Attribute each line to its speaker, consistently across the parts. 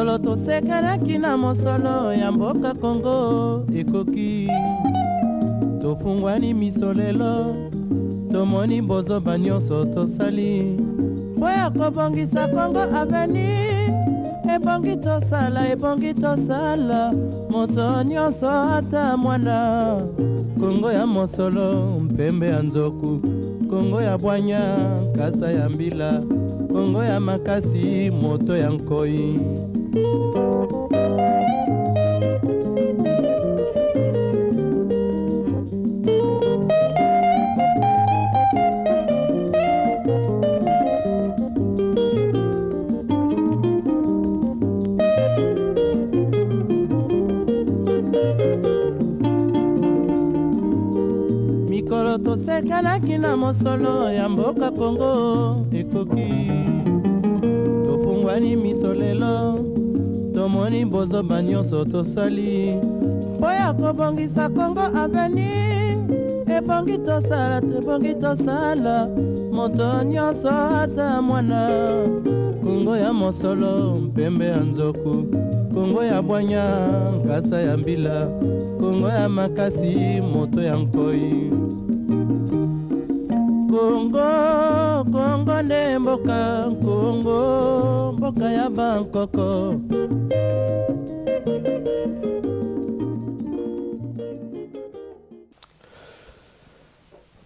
Speaker 1: Mikolo tosekelaki na mosolo ya mboka Kongo ekoki. Tofungwani misolelo, tomoni bozoba nyonso tosali. Po ya kobongisa Kongo avenir, ebongi tosala, moto nyonso ata mwana. Kongo ya mosolo, mpembe ya nzoku, Kongo ya bwanya, kasa ya mbila, Kongo ya makasi, moto ya nkoi. Mikolo tosekelaki na mosolo ya mboka Kongo ekoki. Tofungwani misolelo, tomoni bozoba nyonso tosali. Po ya kobongisa Kongo avenir, ebongi tosala, moto nyonso ata mwana. Kongo ya mosolo, mpembe ya nzoku, Kongo ya bwanya, kasa ya mbila, Kongo ya makasi, moto ya nkoi. Kongo nde mboka, Kongo mboka ya bankoko.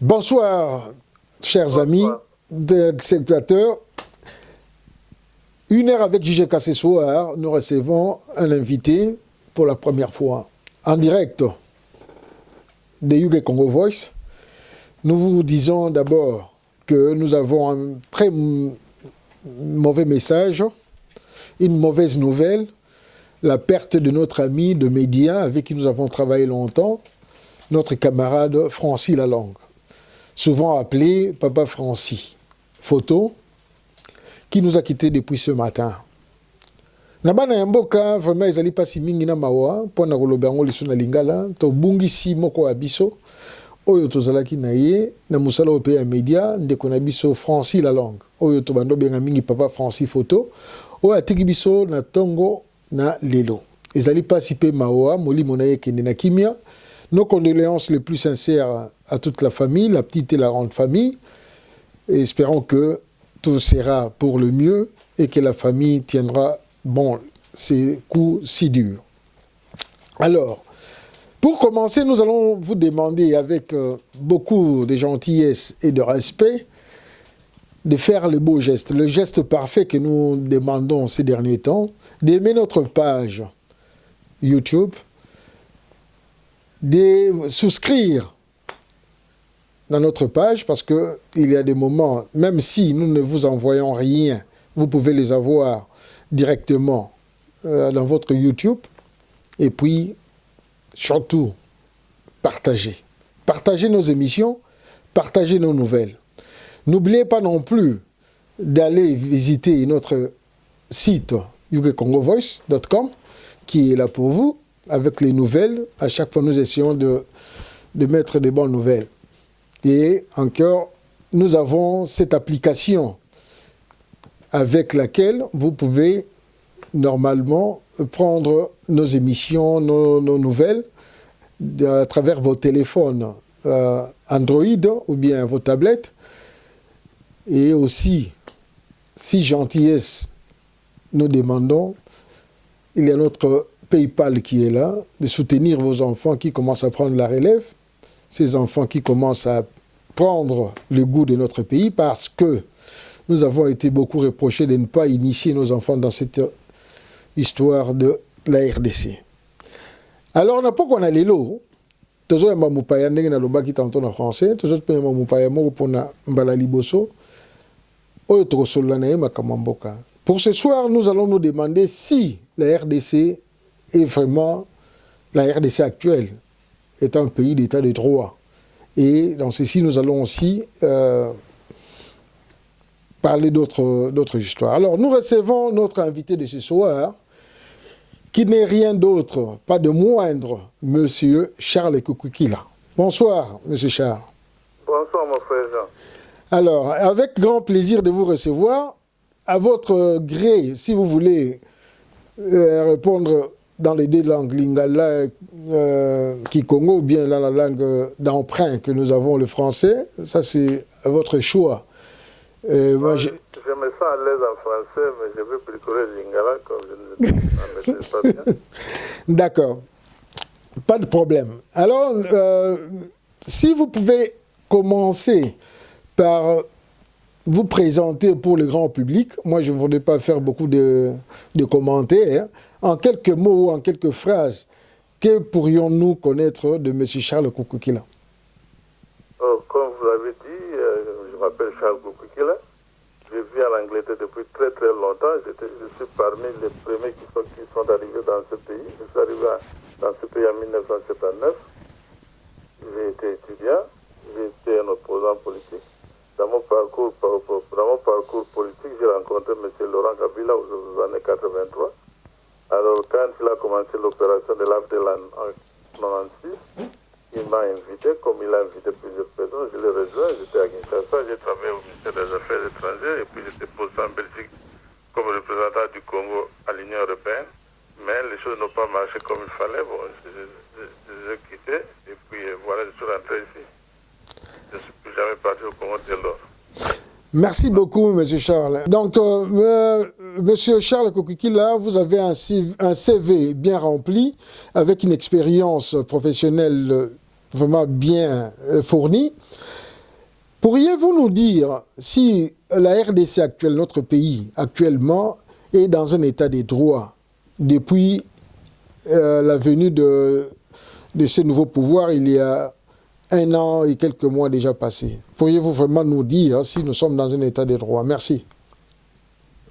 Speaker 2: Bonsoir, chers amis, spectateurs. Une heure avec JGK ce soir, nous recevons un invité pour la première fois en direct de UK Congo Voice. Nous vous disons d'abord que nous avons un très mauvais message, une mauvaise nouvelle, la perte de notre ami de médias avec qui nous avons travaillé longtemps, notre camarade Francis Lalangue, souvent appelé Papa Francis. Photo, qui nous a quittés depuis ce matin. Nabana yamboka vraiment ezali pasi mingi na mawa pona koloba ngo liso na lingala to bungisi moko abiso oyo tozalaki na ye na musala ope ya media ndeko na biso Francis Lalangue oyo to bando benga mingi Papa Francis Photo oyo atiki biso na tongo na lelo ezali pasi pe mawa molimo na ye kende na kimia. Nos condoléances les plus sincères à toute la famille, la petite et la grande famille, et espérons que tout sera pour le mieux et que la famille tiendra bon ces coups si durs. Alors, pour commencer, nous allons vous demander avec beaucoup de gentillesse et de respect de faire le beau geste, le geste parfait que nous demandons ces derniers temps, d'aimer notre page YouTube, de souscrire dans notre page parce qu'il y a des moments, même si nous ne vous envoyons rien, vous pouvez les avoir directement dans votre YouTube. Et puis, surtout, partagez. Partagez nos émissions, partagez nos nouvelles. N'oubliez pas non plus d'aller visiter notre site ukcongovoice.com qui est là pour vous, avec les nouvelles. À chaque fois, nous essayons de mettre des bonnes nouvelles. Et encore, nous avons cette application avec laquelle vous pouvez normalement prendre nos émissions, nos nouvelles à travers vos téléphones Android ou bien vos tablettes. Et aussi, si gentillesse nous demandons, il y a notre PayPal qui est là, de soutenir vos enfants qui commencent à prendre la relève, ces enfants qui commencent à prendre le goût de notre pays parce que nous avons été beaucoup reprochés de ne pas initier nos enfants dans cette histoire de la RDC. Alors, on n'a pas qu'on a les lots. Toujours un mamoupaya ndenge na loba qui tantôt en français, toujours un mamoupaya moko pour na mbala liboso. Oyo tokosolola na ye makambo mboka. Pour ce soir, nous allons nous demander si la RDC est vraiment la RDC actuelle, est un pays d'état de droit. Et dans ceci, nous allons aussi parler d'autres histoires. Alors, nous recevons notre invité de ce soir, qui n'est rien d'autre, pas de moindre, Monsieur Charles Kukukila. Bonsoir, Monsieur Charles.
Speaker 3: Bonsoir, mon frère Jean.
Speaker 2: Alors, avec grand plaisir de vous recevoir, à votre gré, si vous voulez répondre dans les deux langues, lingala, kikongo, ou bien dans la langue d'emprunt que nous avons, le français. Ça, c'est votre choix.
Speaker 3: Moi, je me sens à l'aise en français, mais je vais bricoler lingala comme je ne maîtrise pas bien.
Speaker 2: D'accord. Pas de problème. Alors, si vous pouvez commencer par vous présenter pour le grand public, moi je ne voudrais pas faire beaucoup de commentaires, en quelques mots ou en quelques phrases, que pourrions-nous connaître de M. Charles Koukoukoula?
Speaker 3: Comme vous l'avez dit, je m'appelle Charles Koukoukoula. Je vis en Angleterre depuis très très longtemps. Je suis parmi les premiers qui sont arrivés dans ce pays. Je suis arrivé dans ce pays en 1979. J'ai été étudiant, j'ai été un opposant politique. Dans mon parcours politique, j'ai rencontré M. Laurent Kabila aux années 83. Alors, quand il a commencé l'opération de l'Abdelan en 96, il m'a invité, comme il a invité plusieurs personnes, je l'ai rejoint, j'étais à Kinshasa, j'ai travaillé au ministère des Affaires étrangères et puis j'étais posté en Belgique comme représentant du Congo à l'Union européenne. Mais les choses n'ont pas marché comme il fallait. Bon, je les ai quittés et puis voilà, je suis rentré ici. Je ne suis plus jamais parti au Congo dès lors.
Speaker 2: Merci beaucoup, M. Charles. Donc, M. Charles Koukoukoula, vous avez un CV bien rempli, avec une expérience professionnelle vraiment bien fournie. Pourriez-vous nous dire si la RDC actuelle, notre pays actuellement, est dans un état des droits depuis la venue de ce nouveau pouvoir il y a 1 an et quelques mois déjà passés? Pourriez-vous vraiment nous dire si nous sommes dans un état de droit? Merci.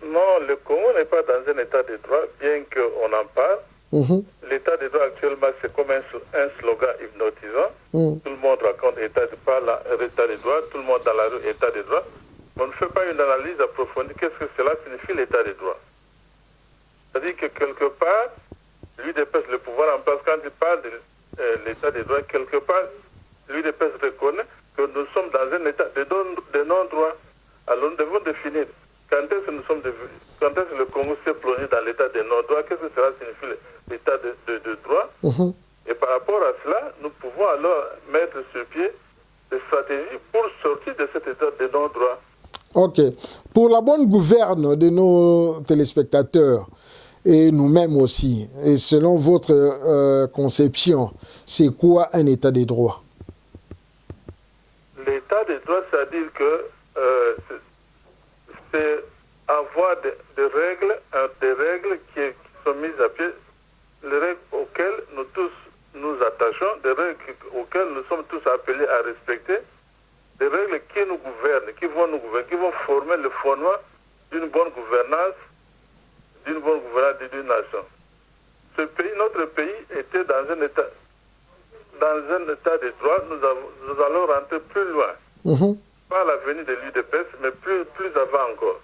Speaker 3: Non, le Congo n'est pas dans un état de droit, bien qu'on en parle. L'état de droit actuellement, c'est comme un slogan hypnotisant. Tout le monde raconte état de droit, tout le monde dans la rue état de droit. On ne fait pas une analyse approfondie. Qu'est-ce que cela signifie l'état de droit? C'est-à-dire que quelque part, lui dépêche le pouvoir en place. Quand il parle de l'état de droit, quelque part, lui dépêche reconnaît que nous sommes dans un état de non-droit. Alors nous devons définir quand est-ce que le Congo s'est plongé dans l'état de non-droit, qu'est-ce que cela signifie l'état de droit. Et par rapport à cela, nous pouvons alors mettre sur pied des stratégies pour sortir de cet état de non-droit.
Speaker 2: Ok. Pour la bonne gouverne de nos téléspectateurs, et nous-mêmes aussi, et selon votre conception, c'est quoi un état de droit?
Speaker 3: L'état de droit, c'est-à-dire que c'est avoir des règles qui sont mises à pied, les règles auxquelles nous tous nous attachons, des règles auxquelles nous sommes tous appelés à respecter, des règles qui nous gouvernent, qui vont former le fondement d'une bonne gouvernance d'une nation. Notre pays était dans un état de droit. Nous allons rentrer plus loin. Pas la venue de l'UDPS, mais plus avant encore.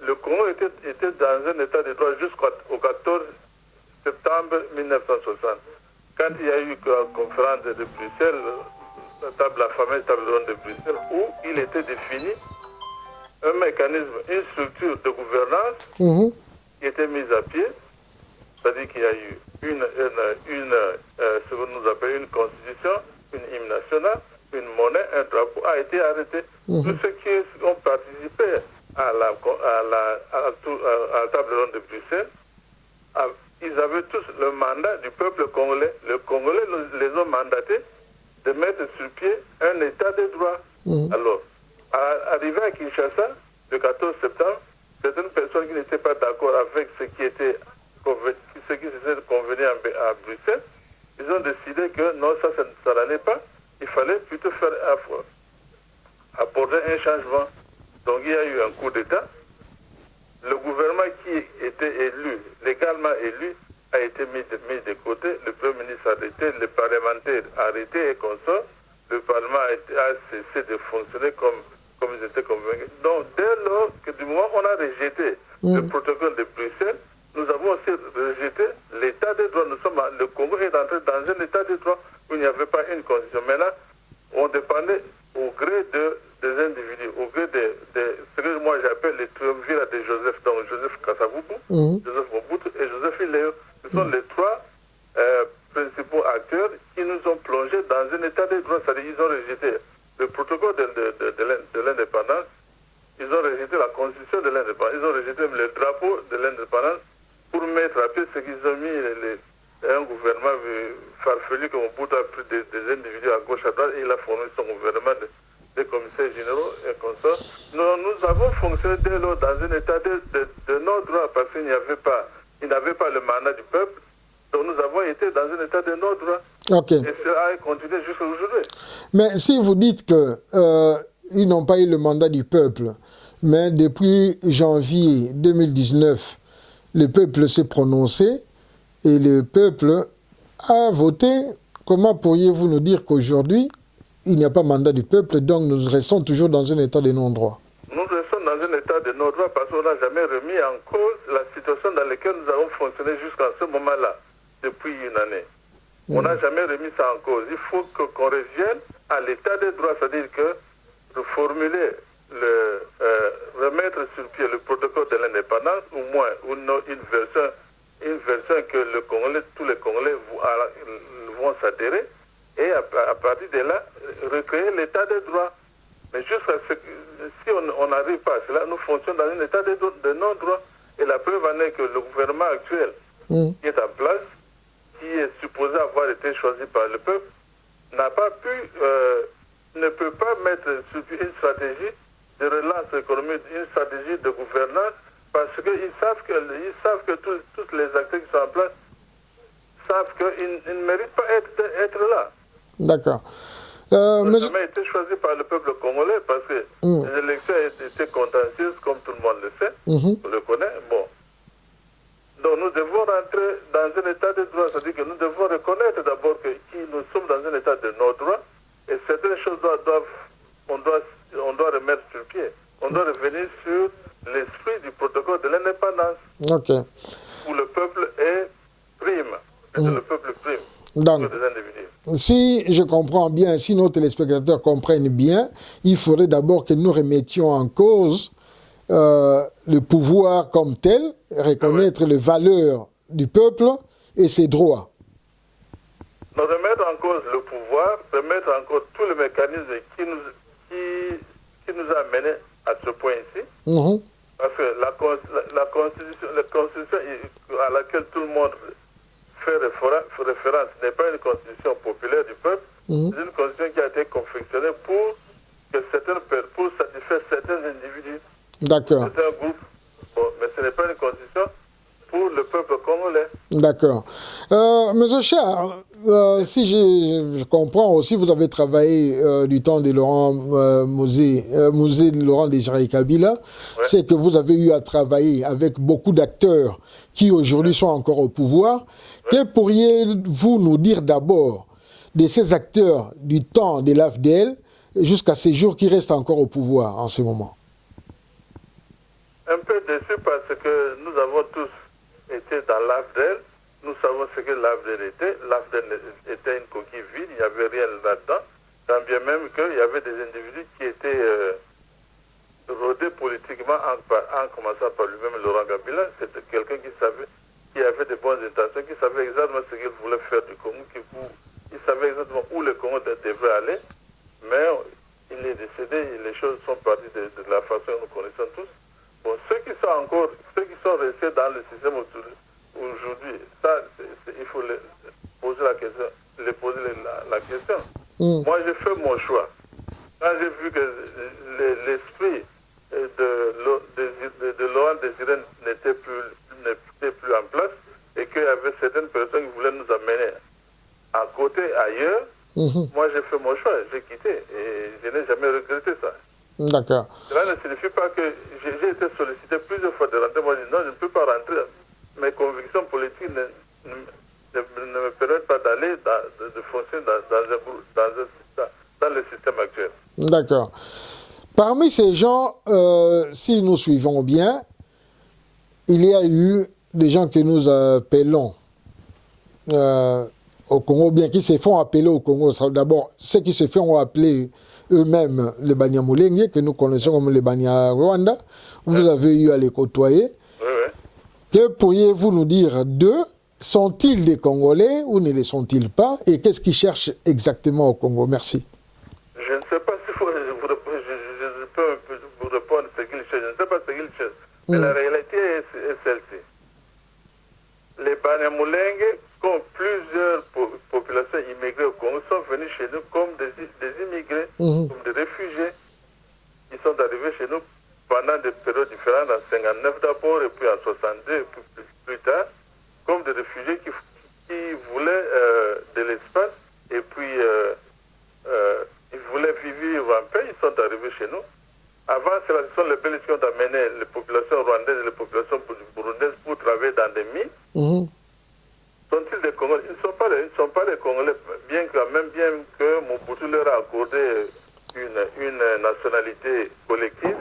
Speaker 3: Le Congo était dans un état de droit jusqu'au 14 septembre 1960. Quand il y a eu la conférence de Bruxelles, la fameuse table ronde de Bruxelles, où il était défini un mécanisme, une structure de gouvernance qui était mise à pied, c'est-à-dire qu'il y a eu ce que nous appelons une constitution, une hymne national, une monnaie, un drapeau a été arrêté. Tous ceux qui ont participé à la table ronde de Bruxelles, ils avaient tous le mandat du peuple congolais. Les Congolais les ont mandatés de mettre sur pied un état de droit. Alors, arrivé à Kinshasa, le 14 septembre, certaines personnes qui n'étaient pas d'accord avec ce qui s'était convenu à Bruxelles, ils ont décidé que non, ça n'allait pas. Il fallait plutôt apporter un changement. Donc il y a eu un coup d'État. Le gouvernement qui était élu, légalement élu, a été mis de côté. Le Premier ministre arrêté, les parlementaires arrêtés et consorts. Le Parlement a cessé de fonctionner comme ils étaient convaincus. Donc dès lors que du moment où on a rejeté le protocole de Bruxelles, nous avons aussi rejeté l'état de droit. Le Congo est entré dans un état de droit où il n'y avait pas une constitution. Maintenant, on dépendait au gré des individus, au gré de ce que moi j'appelle les triumvirats de Joseph, donc Joseph Kasavubu, Joseph Mobutu et de l'indépendance, ils ont rejeté la constitution de l'indépendance, ils ont rejeté le drapeau de l'indépendance pour mettre à pied ce qu'ils ont mis un gouvernement farfelu comme Mobutu a pris des individus à gauche à droite et il a formé son gouvernement des commissaires généraux et consorts. Nous avons fonctionné dès lors dans un état de non-droit parce qu'il n'avait pas le mandat du peuple. Donc nous avons été dans un état de non-droit.
Speaker 2: Okay.
Speaker 3: Et cela a continué jusqu'à aujourd'hui.
Speaker 2: Mais si vous dites qu'ils n'ont pas eu le mandat du peuple, mais depuis janvier 2019, le peuple s'est prononcé et le peuple a voté, comment pourriez-vous nous dire qu'aujourd'hui, il n'y a pas mandat du peuple, donc nous restons toujours dans un état de non-droit?
Speaker 3: Nous restons dans un état de non-droit parce qu'on n'a jamais remis en cause la situation dans laquelle nous avons fonctionné jusqu'à ce moment-là, depuis une année. On n'a jamais remis ça en cause. Il faut qu'on revienne à l'état de droit, c'est-à-dire que reformuler, remettre sur pied le protocole de l'indépendance, au moins une version que tous les Congolais vont s'adhérer, et à partir de là, recréer l'état de droit. Mais jusqu'à si on n'arrive pas à cela, nous fonctionnons dans un état de non-droit. Et la preuve en est que le gouvernement actuel qui est en place, qui est supposé avoir été choisi par le peuple, ne peut pas mettre sur pied une stratégie de relance économique, une stratégie de gouvernance, parce qu'ils savent que tous les acteurs qui sont en place savent qu'ils ne méritent pas être là.
Speaker 2: D'accord.
Speaker 3: Ils n'ont jamais été choisi par le peuple congolais parce que les élections étaient contentieuses, comme tout le monde le sait, on le connaît. Bon. Donc nous devons rentrer dans un état de droit, c'est-à-dire que nous devons reconnaître d'abord que nous sommes dans un état de non-droit et certaines choses on doit remettre sur pied. On doit revenir sur l'esprit du protocole de l'indépendance.
Speaker 2: Okay.
Speaker 3: Où le peuple est prime. Le peuple prime.
Speaker 2: Donc, si je comprends bien, si nos téléspectateurs comprennent bien, il faudrait d'abord que nous remettions en cause le pouvoir comme tel, reconnaître les valeurs du peuple et ses droits.
Speaker 3: Donc, remettre en cause le pouvoir, remettre en cause tous les mécanismes qui nous a menés à ce point ici. Parce que la constitution à laquelle tout le monde fait référence n'est pas une constitution populaire du peuple, c'est une constitution qui a été confectionnée pour satisfaire certains individus.
Speaker 2: D'accord.
Speaker 3: C'est un groupe, mais ce n'est pas une constitution pour le peuple congolais.
Speaker 2: D'accord. Monsieur Charles, si je comprends aussi, vous avez travaillé du temps de Laurent Laurent Désiré Kabila, c'est que vous avez eu à travailler avec beaucoup d'acteurs qui aujourd'hui sont encore au pouvoir. Que pourriez-vous nous dire d'abord de ces acteurs du temps de l'AFDL jusqu'à ces jours qui restent encore au pouvoir en ce moment?
Speaker 3: Un peu déçu parce que nous avons tous été dans l'AFDL. Nous savons ce que l'AFDL était. L'AFDL était une coquille vide, il n'y avait rien là-dedans. Tant bien même qu'il y avait des individus qui étaient rodés politiquement en commençant par lui-même Laurent Kabila. C'était quelqu'un qui avait de bonnes intentions, qui savait exactement ce qu'il voulait faire du Congo, il savait exactement où le Congo devait aller, mais il est décédé et les choses sont parties de la façon que nous connaissons tous. Bon, ceux qui sont restés dans le système aujourd'hui, il faut poser la question. Moi, j'ai fait mon choix. Quand j'ai vu que l'esprit de Laurent Désiré n'était plus en place et qu'il y avait certaines personnes qui voulaient nous amener à côté, ailleurs, moi j'ai fait mon choix, j'ai quitté et je n'ai jamais regretté ça.
Speaker 2: D'accord.
Speaker 3: Cela ne signifie pas que j'ai été sollicité plusieurs fois de rentrer. Moi je dis non, je ne peux pas rentrer. Mes convictions politiques ne me permettent pas d'aller, de fonctionner dans le système actuel.
Speaker 2: D'accord. Parmi ces gens, si nous suivons bien, il y a eu des gens que nous appelons au Congo, bien qui se font appeler au Congo. D'abord, ceux qui se font appeler eux-mêmes les Banyamulenge, que nous connaissons comme les Banyarwanda, vous avez eu à les côtoyer. Que pourriez-vous nous dire d'eux? Sont-ils des Congolais ou ne les sont-ils pas? Et qu'est-ce qu'ils cherchent exactement au Congo? Merci.
Speaker 3: Je ne sais pas s'il faut vous je peux vous répondre ce qu'il cherche. Je ne sais pas ce qu'il cherche. Mais la réalité est celle-ci. Les Banyamulenge, comme plusieurs populations immigrées au Congo, sont venus chez nous comme des immigrés, comme des réfugiés. Ils sont arrivés chez nous pendant des périodes différentes, en 59 d'abord, et puis en 62, et puis plus tard, comme des réfugiés qui voulaient de l'espace, et puis ils voulaient vivre en paix, ils sont arrivés chez nous. Avant, ce sont les Belges qui ont amené les populations rwandaises et les populations burundaises pour travailler dans des mines. Sont-ils des Congolais? Ils ne sont pas les Congolais, bien que Mobutu leur a accordé une nationalité collective.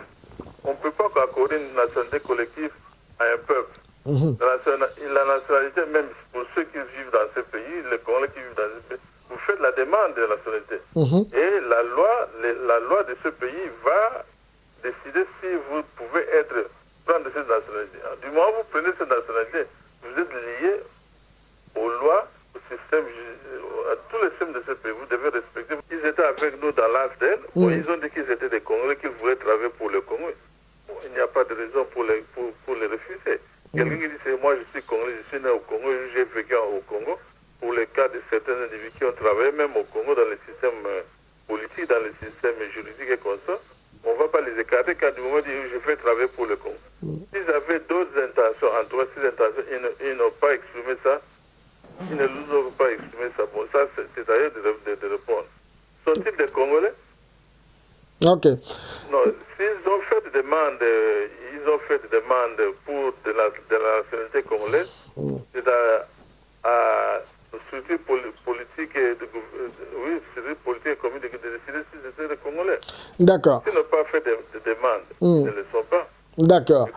Speaker 3: On ne peut pas accorder une nationalité collective à un peuple. La nationalité, même pour ceux qui vivent dans ce pays, les Congolais qui vivent dans ce pays, vous faites la demande de nationalité. Et la loi de ce pays va décider si vous pouvez prendre cette nationalité. Du moment où vous prenez cette nationalité, vous êtes lié aux lois, au système, à tous les systèmes de ce pays. Vous devez respecter. Ils étaient avec nous dans l'AFDEL. Ils ont dit qu'ils étaient des Congolais, qu'ils voulaient travailler pour le Congo. Il n'y a pas de raison pour les refuser. Quelqu'un qui dit, moi je suis Congolais, je suis né au Congo, j'ai vécu au Congo. Pour le cas de certains individus qui ont travaillé même au Congo dans le système politique, dans le système juridique et comme ça, on ne va pas les écarter car du moment où je vais travailler pour le Congo. S'ils avaient d'autres intentions, en tout cas, ces intentions, ils n'ont pas exprimé ça. Ils ne nous ont pas exprimé ça. Bon, ça, c'est à eux de répondre. Sont-ils des Congolais?
Speaker 2: Ok.
Speaker 3: Non, s'ils ont fait des demandes, pour de la nationalité congolaise, c'est à structure politique et politique et commune de décider si c'était des Congolais.
Speaker 2: D'accord.
Speaker 3: S'ils n'ont pas fait de demandes, ils ne le sont pas.
Speaker 2: D'accord.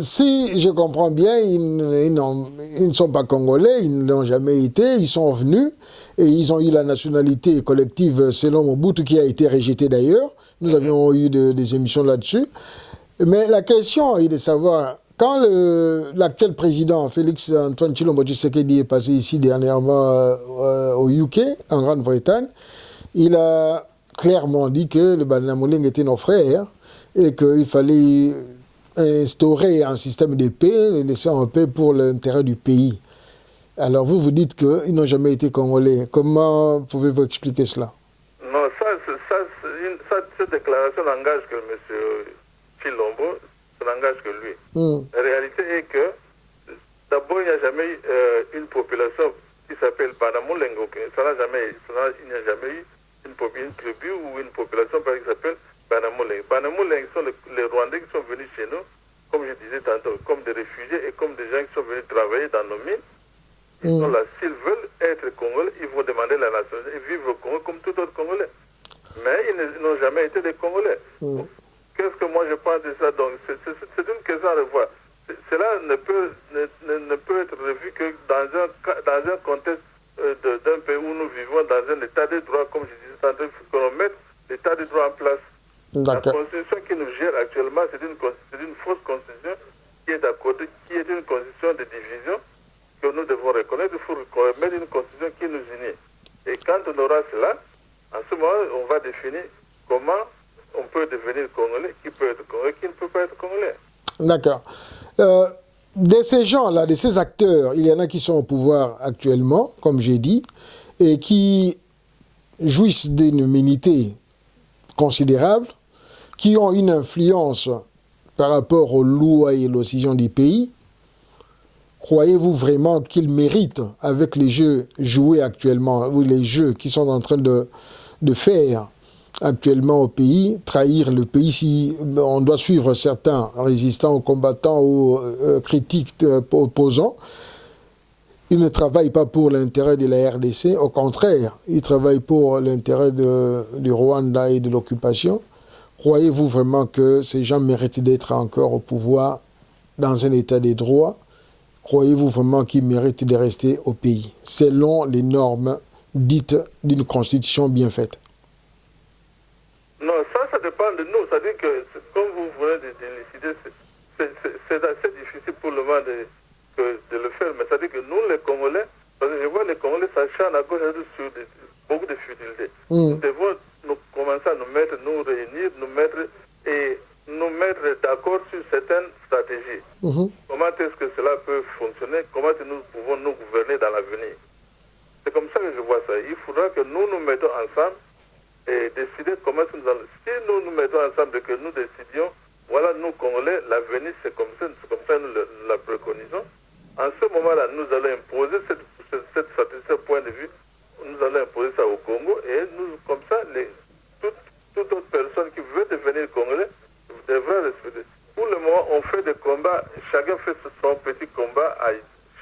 Speaker 2: Si je comprends bien, ils ne sont pas congolais, ils ne l'ont jamais été, ils sont venus et ils ont eu la nationalité collective selon Mobutu qui a été rejetée d'ailleurs. Nous avions eu des émissions là-dessus. Mais la question est de savoir, quand l'actuel président Félix Antoine Tshilombo Tshisekedi est passé ici dernièrement au UK, en Grande-Bretagne, il a clairement dit que le Banyamulenge était nos frères et qu'il fallait instaurer un système de paix, les laisser en paix pour l'intérêt du pays. Alors vous dites qu'ils n'ont jamais été congolais. Comment pouvez-vous expliquer cela?
Speaker 3: Non, cette déclaration n'engage que M. Tshilombo, ça n'engage que lui. La réalité est que d'abord, il n'y a jamais eu une population qui s'appelle Banyamulenge. Il n'y a jamais eu une tribu ou une population qui s'appelle Banyamulenge. Banyamulenge sont les Rwandais qui sont venus chez nous, comme je disais tantôt, comme des réfugiés et comme des gens qui sont venus travailler dans nos mines. Ils sont là. S'ils veulent être Congolais, ils vont demander la nationalité et vivre au Congo comme tout autre Congolais. Mais ils n'ont jamais été des Congolais. Qu'est-ce que moi je pense de ça? Donc, c'est une question à revoir. Cela ne peut être revu que dans un contexte d'un pays où nous vivons dans un état de droit, comme je disais tantôt, il faut qu'on mette l'état de droit en place. La constitution qui nous gère actuellement, c'est une fausse constitution qui est accordée, qui est une constitution de division que nous devons reconnaître. Il faut mettre une constitution qui nous unit. Et quand on aura cela, en ce moment, on va définir comment on peut devenir Congolais, qui peut être Congolais, qui ne peut pas être Congolais.
Speaker 2: D'accord. De ces gens-là, de ces acteurs, il y en a qui sont au pouvoir actuellement, comme j'ai dit, et qui jouissent d'une immunité considérable, qui ont une influence par rapport aux lois et aux décisions du pays. Croyez-vous vraiment qu'ils méritent, avec les jeux joués actuellement, ou les jeux qui sont en train de faire actuellement au pays, trahir le pays si on doit suivre certains résistants ou combattants ou critiques opposants? Ils ne travaillent pas pour l'intérêt de la RDC, au contraire, ils travaillent pour l'intérêt du Rwanda et de l'occupation. Croyez-vous vraiment que ces gens méritent d'être encore au pouvoir dans un état de droit? Croyez-vous vraiment qu'ils méritent de rester au pays, selon les normes dites d'une constitution bien faite?
Speaker 3: Non, ça dépend de nous. C'est-à-dire que, comme vous venez de l'élucider, c'est assez difficile pour le moment de le faire. Mais c'est-à-dire que nous, les Congolais, parce que je vois les Congolais s'acharnent à gauche et à droite sur beaucoup de futilités. Nous devons commencer à nous réunir réunir, nous mettre d'accord sur certaines stratégies. Comment est-ce que cela peut fonctionner? Comment est-ce que nous pouvons nous gouverner dans l'avenir? C'est comme ça que je vois ça. Il faudra que nous nous mettons ensemble et décider comment est-ce que nous allons... Si nous nous mettons ensemble et que nous décidions, voilà, nous Congolais, l'avenir c'est comme ça nous la préconisons. En ce moment-là, nous allons imposer cette stratégie, ce point de vue, nous allons imposer ça au Congo et nous, comme ça, toute autre personne qui veut devenir Congolais devra respecter. Pour le moment, on fait des combats, chacun fait son petit combat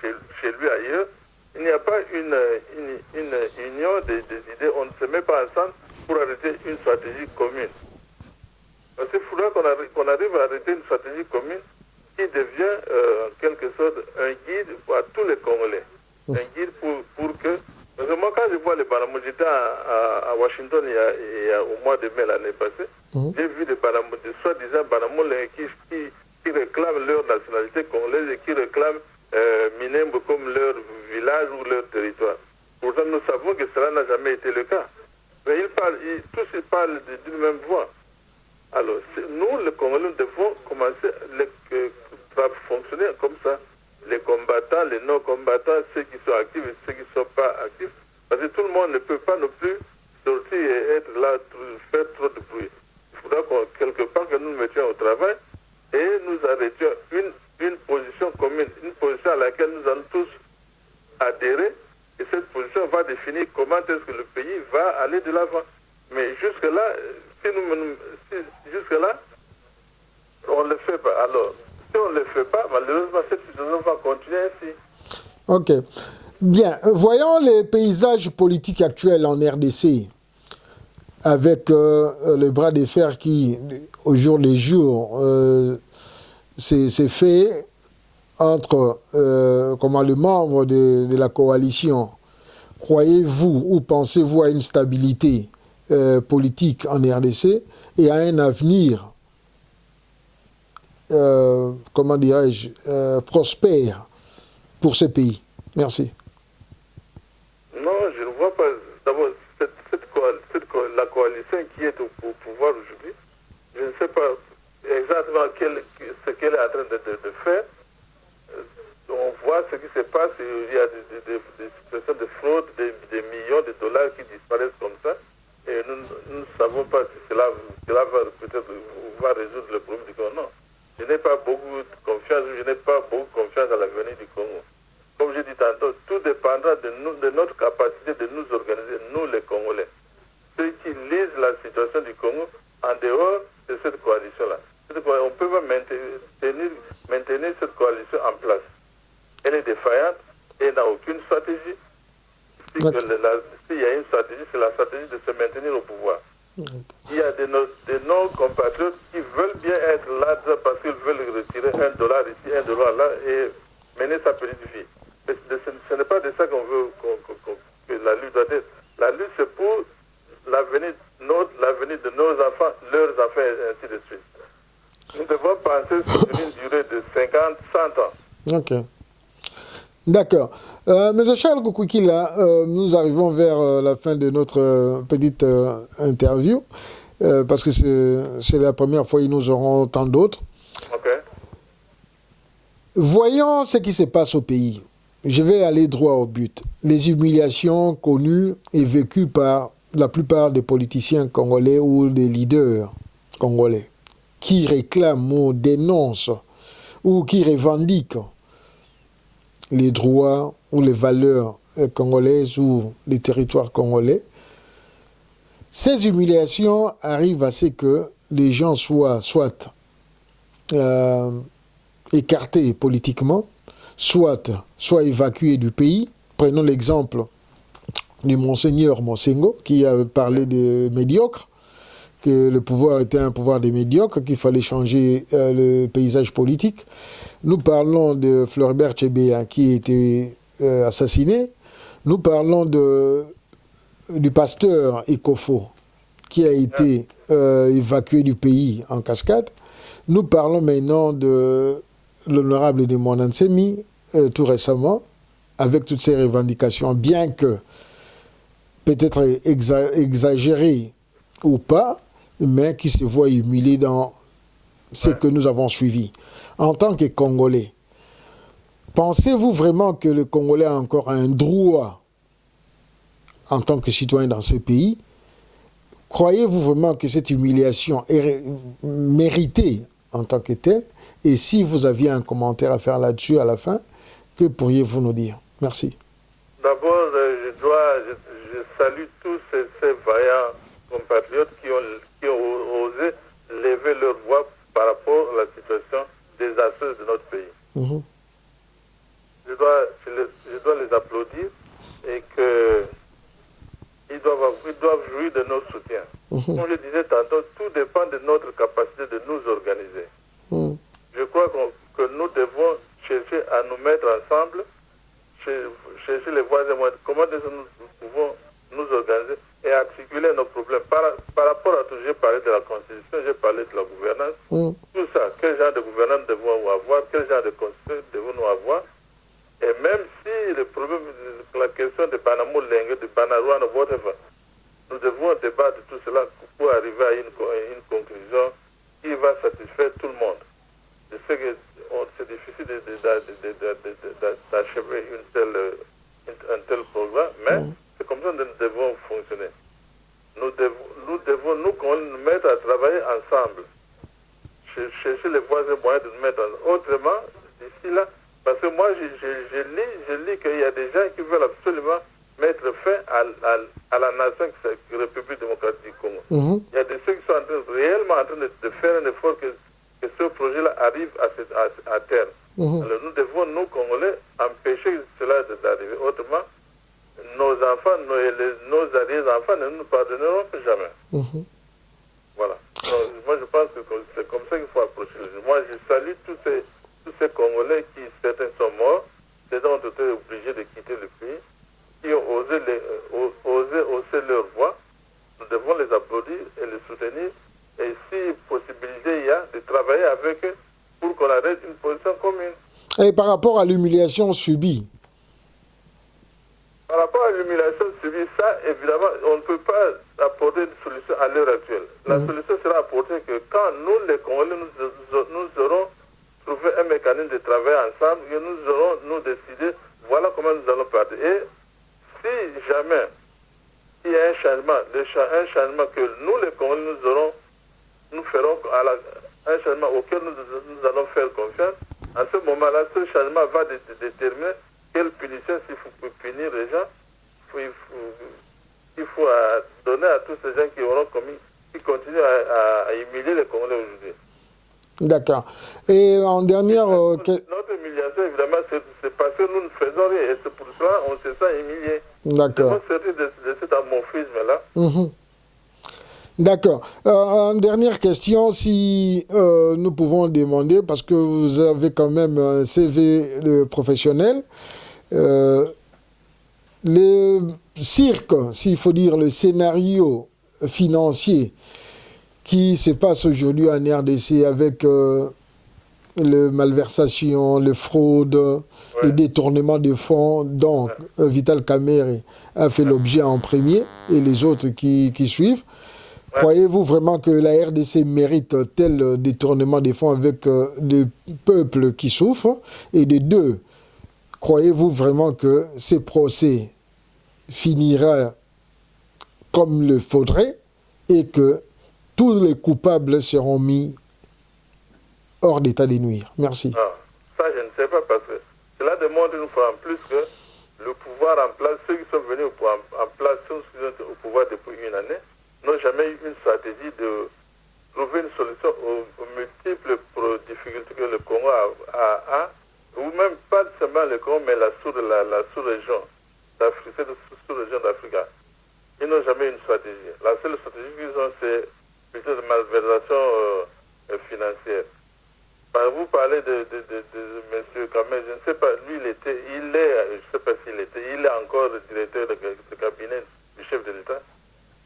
Speaker 3: chez lui ailleurs. Il n'y a pas une union des idées, on ne se met pas ensemble pour arrêter une stratégie commune. Parce qu'il faudra qu'on arrive à arrêter une stratégie commune qui devient en quelque sorte un guide à tous les Congolais. Un guide pour que... Parce que moi, quand je vois les Banamou, j'étais à Washington au mois de mai l'année passée, j'ai vu des Banamou, des soi-disant Banamou qui réclament leur nationalité congolaise et qui réclament Minembwe comme leur village ou leur territoire. Pourtant, nous savons que cela n'a jamais été le cas. Mais tous ils parlent d'une même voix. Alors, nous, les Congolais, nous devons commencer à fonctionner comme ça. Les combattants, les non-combattants, ceux qui sont actifs et ceux qui ne sont pas actifs. Parce que tout le monde ne peut pas non plus sortir et être là, faire trop de bruit. Il faudra quelque part que nous nous mettions au travail et nous arrêtions une position commune, une position à laquelle nous allons tous adhérer. Et cette position va définir comment est-ce que le pays va aller de l'avant. Mais jusque-là, jusque-là, on ne le fait pas. Alors, si on ne le fait pas, malheureusement, cette situation va continuer ainsi.
Speaker 2: Ok. Bien. Voyons les paysages politiques actuels en RDC, avec le bras de fer qui, au jour le jour, s'est fait entre les membres de la coalition. Croyez-vous ou pensez-vous à une stabilité politique en RDC et à un avenir prospère pour ce pays? Merci.
Speaker 3: Non, je ne vois pas. D'abord, la coalition qui est au pouvoir aujourd'hui, je ne sais pas exactement ce qu'elle est en train de faire. On voit ce qui se passe, il y a des situations de fraude, des millions de dollars qui disparaissent comme ça. Et nous ne savons pas si cela va peut-être résoudre le problème du Congo. Non. Je n'ai pas beaucoup de confiance à l'avenir du Congo. Comme je dis tantôt, tout dépendra de notre capacité de nous organiser, nous les Congolais. Ceux qui lisent la situation du Congo en dehors de cette coalition-là. On peut pas maintenir cette coalition en place. Elle est défaillante et elle n'a aucune stratégie. S'il y a une stratégie, c'est la stratégie de se maintenir au pouvoir. Il y a de nos compatriotes qui veulent bien être là parce qu'ils veulent retirer $1 ici, $1 là et mener sa petite vie. Ce n'est pas de ça qu'on veut que la lutte doit être. La lutte, c'est pour l'avenir de nos enfants, leurs enfants, et ainsi de suite. Nous devons penser sur une durée de 50, 100 ans.
Speaker 2: Ok. D'accord. Monsieur Charles Koukoukila, nous arrivons vers la fin de notre petite interview, parce que c'est la première fois que nous aurons tant d'autres.
Speaker 3: Ok.
Speaker 2: Voyons ce qui se passe au pays. Je vais aller droit au but. Les humiliations connues et vécues par la plupart des politiciens congolais ou des leaders congolais qui réclament ou dénoncent ou qui revendiquent les droits ou les valeurs congolaises ou les territoires congolais. Ces humiliations arrivent à ce que les gens soient soit écartés politiquement, soit évacués du pays. Prenons l'exemple du monseigneur Monsengo, qui a parlé de médiocre, que le pouvoir était un pouvoir de médiocres, qu'il fallait changer le paysage politique. Nous parlons de Floribert Chebeya, qui a été assassiné. Nous parlons du pasteur Ekofo, qui a été évacué du pays en cascade. Nous parlons maintenant de l'honorable de Monansemi, tout récemment, avec toutes ces revendications, bien que peut-être exagérées ou pas, mais qui se voient humiliés dans ce que nous avons suivi. En tant que Congolais, pensez-vous vraiment que le Congolais a encore un droit en tant que citoyen dans ce pays? Croyez-vous vraiment que cette humiliation est méritée en tant que telle? Et si vous aviez un commentaire à faire là-dessus à la fin, que pourriez-vous nous dire? Merci.
Speaker 3: D'abord, je salue tous ces vaillants compatriotes qui ont osé lever leur voix par rapport à la situation désastreuse de notre pays. Je dois les applaudir et qu'ils doivent jouir de nos soutiens. Comme je disais tantôt, tout dépend de notre capacité de nous organiser. Je crois que nous devons chercher à nous mettre ensemble, chercher les voies et moyens. Comment nous pouvons nous organiser et articuler nos problèmes. Par rapport à tout, j'ai parlé de la Constitution, j'ai parlé de la gouvernance. Tout ça, quel genre de gouvernance devons-nous avoir, quel genre de Constitution devons-nous avoir. Et même si le problème, la question de Banamou Lengue, de Banarouane, whatever, nous devons débattre tout cela pour arriver à une conclusion qui va satisfaire tout le monde. Je sais que c'est difficile d'achever un tel programme, mais c'est comme ça que nous devons fonctionner. Nous devons nous mettre à travailler ensemble, chercher les voies et moyens de nous mettre ensemble. Autrement, d'ici là, parce que moi, je lis qu'il y a des gens qui veulent absolument mettre fin à la nation République démocratique du Congo. Il y a des ceux qui sont réellement en train de faire un effort que ce projet-là arrive à terme. Alors nous devons, nous, Congolais, empêcher cela d'arriver. Autrement, nos enfants, nos arrière-enfants ne nous pardonneront jamais. Voilà. Donc, moi, je pense que c'est comme ça qu'il faut approcher les gens. Moi, je salue tous ces Congolais qui, certains sont morts, certains ont été obligés de quitter le pays, qui ont osé hausser leur voix. Nous devons les applaudir et les soutenir. Et si possibilité il y a, de travailler avec eux pour qu'on arrête une position commune.
Speaker 2: Et par rapport à l'humiliation subie?
Speaker 3: Par rapport à l'humiliation subie, ça, évidemment, on ne peut pas apporter une solution à l'heure actuelle. La solution sera apportée que quand nous, les Congolais, nous aurons trouvé un mécanisme de travail ensemble et nous aurons, nous, décidé, voilà comment nous allons partir. Et si jamais il y a un changement que nous, les Congolais, nous ferons un changement auquel nous allons faire confiance. À ce moment-là, ce changement va déterminer quelle punition, s'il faut punir les gens, il faut donner à tous ces gens qui continuent à humilier les Congolais aujourd'hui.
Speaker 2: D'accord. Et en dernière...
Speaker 3: Notre humiliation, évidemment, c'est parce que nous ne faisons rien. Et c'est pour cela qu'on se sent humilié.
Speaker 2: D'accord.
Speaker 3: Nous sortir de cet amorphisme-là.
Speaker 2: D'accord. En dernière question, si nous pouvons demander, parce que vous avez quand même un CV professionnel, le cirque, s'il faut dire le scénario financier qui se passe aujourd'hui en RDC avec les malversations, les fraudes, les détournements de fonds dont Vital Kamerhe a fait l'objet en premier et les autres qui suivent. Croyez-vous vraiment que la RDC mérite tel détournement des fonds avec le peuple qui souffre? Et de deux, croyez-vous vraiment que ce procès finira comme il faudrait et que tous les coupables seront mis hors d'état de nuire? Merci.
Speaker 3: Ça, je ne sais pas, parce que cela démontre une fois en plus que le pouvoir en place, ceux qui sont venus en place, ceux qui sont au pouvoir depuis une année, n'ont jamais eu une stratégie de trouver une solution aux multiples difficultés que le Congo a, ou même pas seulement le Congo, mais la sous-région d'Afrique, cette sous-région d'Afrique. Ils n'ont jamais eu une stratégie. La seule stratégie qu'ils ont, c'est plutôt de malversation financière. Vous parlez de M. Kamel, je ne sais pas, lui, je ne sais pas s'il était, il est encore le directeur de cabinet du chef de l'État.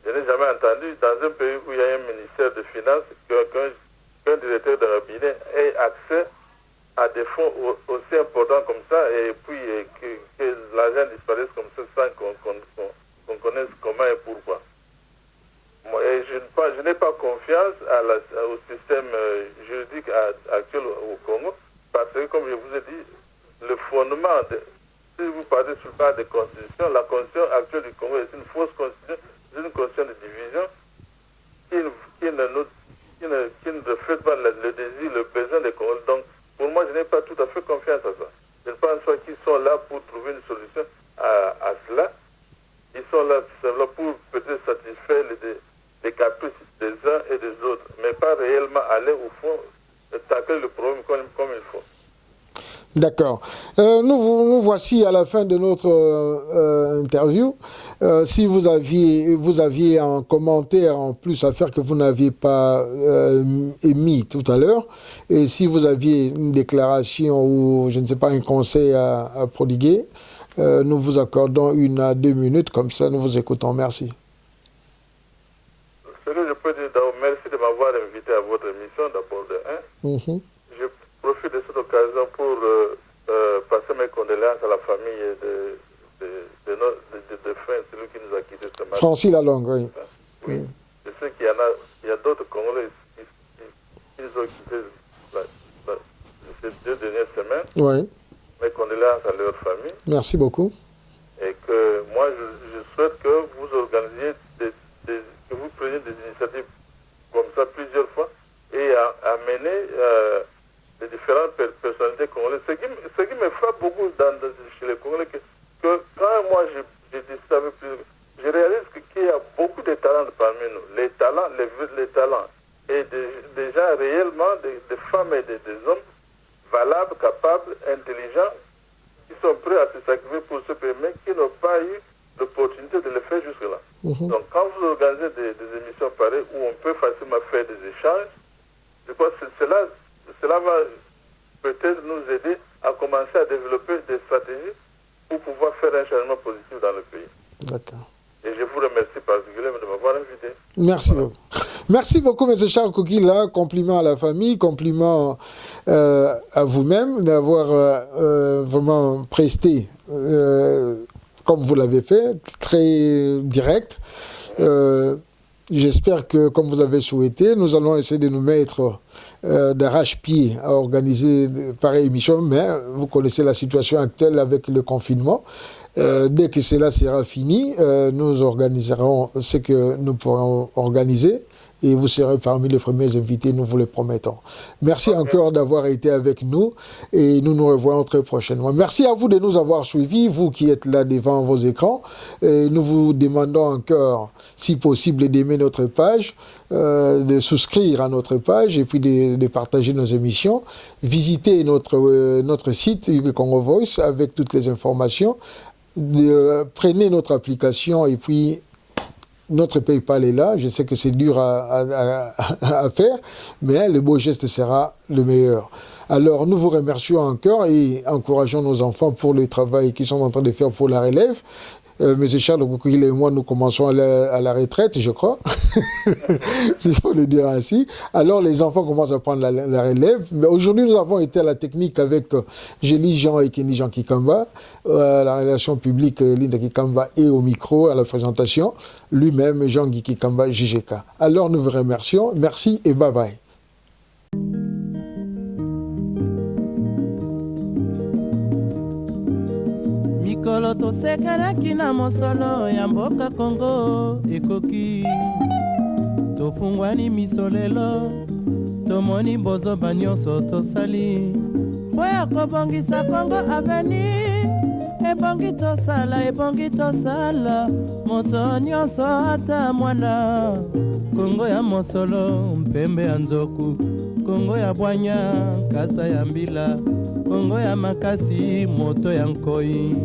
Speaker 3: Je n'ai jamais entendu dans un pays où il y a un ministère de Finances qu'un directeur de cabinet ait accès à des fonds aussi importants comme ça et puis que l'argent disparaisse comme ça sans qu'on connaisse comment et pourquoi. Je n'ai pas confiance au système juridique actuel au Congo, parce que, comme je vous ai dit, le fondement, si vous parlez sur le base de constitution, la constitution actuelle du Congo est une fausse constitution, une constitution de division qui ne reflète pas le désir, le besoin des Congolais. Donc, pour moi, je n'ai pas tout à fait confiance à ça. Je ne pense pas qu'ils sont là pour trouver une solution à cela. Ils sont là pour peut-être satisfaire les caprices des uns et des autres, mais pas réellement aller au fond, tacler le problème comme il faut.
Speaker 2: D'accord. Nous voici à la fin de notre interview. Si vous aviez un commentaire en plus à faire que vous n'aviez pas émis tout à l'heure, et si vous aviez une déclaration ou, je ne sais pas, un conseil à prodiguer, nous vous accordons 1 à 2 minutes, comme ça nous vous écoutons. Merci.
Speaker 3: Ce que je peux dire d'abord, merci de m'avoir invité à votre émission, d'abord de 1. Je profite de cette occasion pour passer mes condoléances à la famille de défunt, celui qui nous a quittés ce matin.
Speaker 2: Francis Lalongue, oui.
Speaker 3: Oui. Je sais qu'il y a d'autres Congolais qui nous ont quittés ces 2 dernières semaines.
Speaker 2: Oui.
Speaker 3: Mes condoléances à leur famille.
Speaker 2: Merci beaucoup.
Speaker 3: Et que moi, je souhaite que vous organisiez, que vous preniez des initiatives comme ça plusieurs fois et amener les différentes personnalités congolaises. Ce qui me frappe beaucoup chez les Congolais, que quand moi je dis ça avec plus, je réalise qu'il y a beaucoup de talents parmi nous. Les talents et des gens réellement, des femmes et des hommes valables, capables, intelligents, qui sont prêts à se sacrifier pour se permettre, qui n'ont pas eu l'opportunité de le faire jusque-là. Donc quand vous organisez des émissions pareilles où on peut facilement faire des échanges, je crois que cela va peut-être nous aider à commencer à développer des stratégies pour pouvoir faire un changement positif dans le pays.
Speaker 2: D'accord.
Speaker 3: Et je vous remercie particulièrement de m'avoir invité.
Speaker 2: Merci beaucoup. Merci beaucoup, M. Charles Koukila. Compliment à la famille, compliment à vous-même d'avoir vraiment presté, comme vous l'avez fait, très direct. J'espère que, comme vous avez souhaité, nous allons essayer de nous mettre d'arrache-pied à organiser pareille émission, mais vous connaissez la situation actuelle avec le confinement. Dès que cela sera fini, nous organiserons ce que nous pourrons organiser et vous serez parmi les premiers invités, nous vous le promettons. Merci encore d'avoir été avec nous et nous nous revoyons très prochainement. Merci à vous de nous avoir suivis, vous qui êtes là devant vos écrans. Et nous vous demandons encore, si possible, d'aimer notre page, de souscrire à notre page et puis de partager nos émissions. Visitez notre site Congo Voice avec toutes les informations. Prenez notre application et puis notre PayPal est là. Je sais que c'est dur à faire, mais le beau geste sera le meilleur. Alors nous vous remercions encore et encourageons nos enfants pour le travail qu'ils sont en train de faire pour la relève. Monsieur Charles Koukila et moi, nous commençons à la retraite, je crois. Il faut le dire ainsi. Alors, les enfants commencent à prendre la relève. Mais aujourd'hui, nous avons été à la technique avec Gélie Jean et Kenny Jean Kikamba, la relation publique Linda Kikamba et au micro, à la présentation, lui-même, Jean-Guy Kikamba, JGK. Alors, nous vous remercions. Merci et bye-bye.
Speaker 1: mikolo tosekanaki na mosolo ya mboka Kongo ekoki tofungwani miso lelo tomoni bozoba nyonso tosali mpo ya kobongisa Kongo aveni ebongi tosala moto nyonso ata mwana Kongo ya mosolo mpembe ya nzoku Kongo ya bwanya kasa ya mbila Kongo ya makasi moto ya nkoi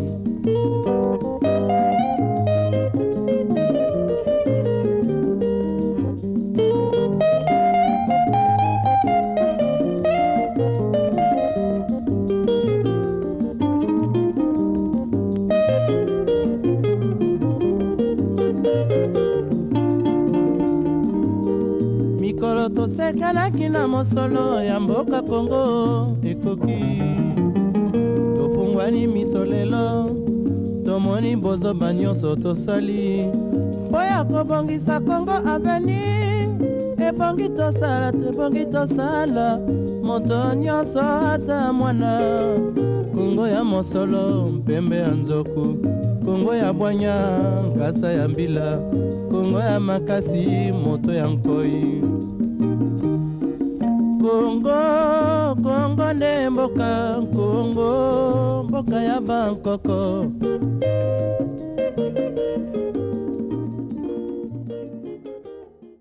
Speaker 1: mikolo tosekanaki na mosolo ya mboka Kongo ekoki tofungwani miso lelo tomoni bozoba nyonso tosali mpo ya kobongisa Congo Avenir. Ebongi tosala te bongi tosala moto nyonso ata mwana. Kongo ya mosolo mpembe ya nzoku, Kongo ya bwanya nkasa ya mbila, Kongo ya makasi moto ya nkoi. Kongo, Kongo nde mboka, Kongo mboka ya bankoko.